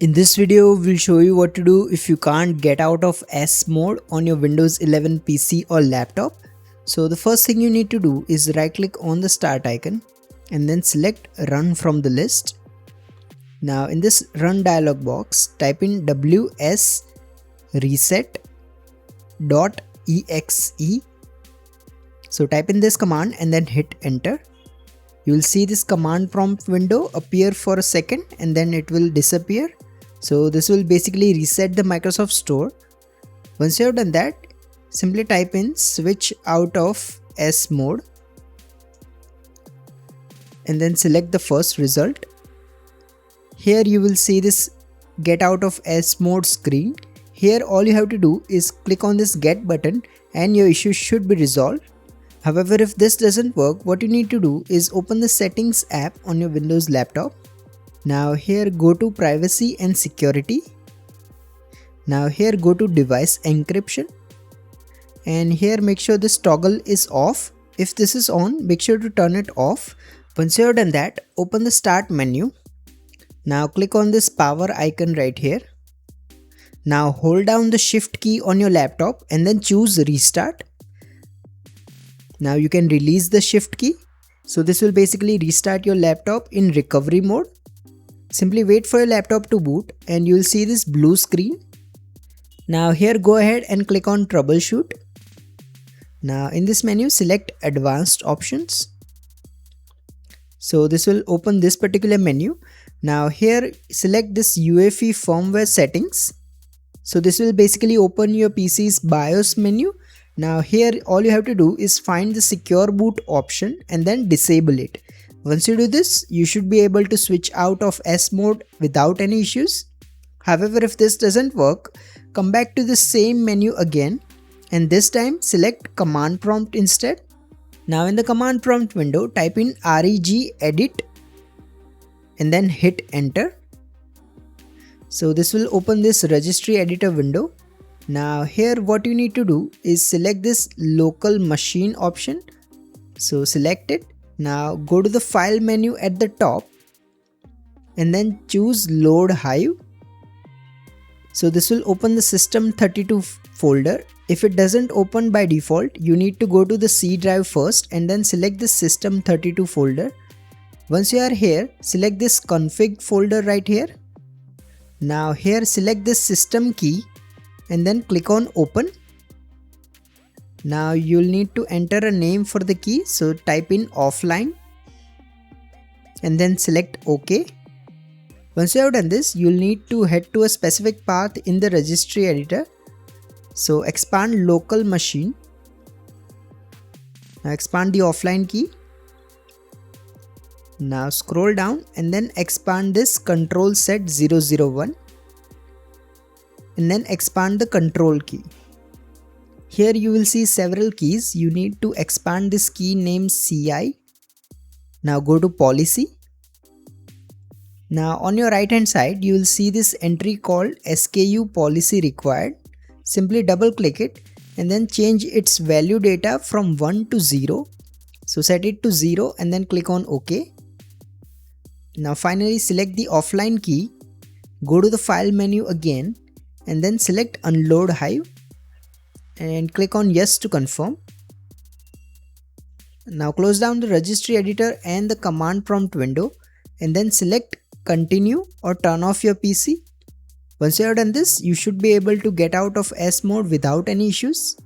In this video, we'll show you what to do if you can't get out of S mode on your Windows 11 PC or laptop. So the first thing you need to do is right click on the start icon and then select run from the list. Now in this run dialog box, type in ws reset.exe. So type in this command and then hit enter. You will see this command prompt window appear for a second and then it will disappear. So this will basically reset the Microsoft Store. Once you have done that, simply type in switch out of S mode and then select the first result. Here you will see this get out of S mode screen. Here all you have to do is click on this get button and your issue should be resolved. However, if this doesn't work, what you need to do is open the settings app on your Windows laptop. Now here go to privacy and security. Now here go to device encryption and here make sure this toggle is off. If this is on, make sure to turn it off. Once you have done that, open the start menu. Now click on this power icon right here. Now hold down the shift key on your laptop and then choose restart. Now you can release the shift key. So this will basically restart your laptop in recovery mode. Simply wait for your laptop to boot and you will see this blue screen. Now here go ahead and click on troubleshoot. Now in this menu select advanced options. So this will open this particular menu. Now here select this UEFI firmware settings. So this will basically open your PC's BIOS menu. Now here all you have to do is find the secure boot option and then disable it. Once you do this, you should be able to switch out of S mode without any issues. However, if this doesn't work, come back to the same menu again and this time select command prompt instead. Now in the command prompt window, type in regedit and then hit enter. So this will open this registry editor window. Now here what you need to do is select this local machine option. So select it. Now go to the file menu at the top and then choose load hive. So this will open the system32 folder. If it doesn't open by default, you need to go to the C drive first and then select the system32 folder. Once you are here, select this config folder right here. Now here select this system key and then click on open. Now you'll need to enter a name for the key, so type in offline and then select OK. Once you have done this, you'll need to head to a specific path in the registry editor. So expand local machine. Now expand the offline key. Now scroll down and then expand this control set 001 and then expand the control key. Here you will see several keys. You need to expand this key named CI. Now go to policy. Now on your right hand side, you will see this entry called SKU policy required. Simply double click it and then change its value data from 1 to 0. So set it to 0 and then click on OK. Now finally select the offline key. Go to the file menu again and then select unload hive. And click on yes to confirm. Now close down the registry editor and the command prompt window and then select continue or turn off your PC. Once you have done this, you should be able to get out of S mode without any issues.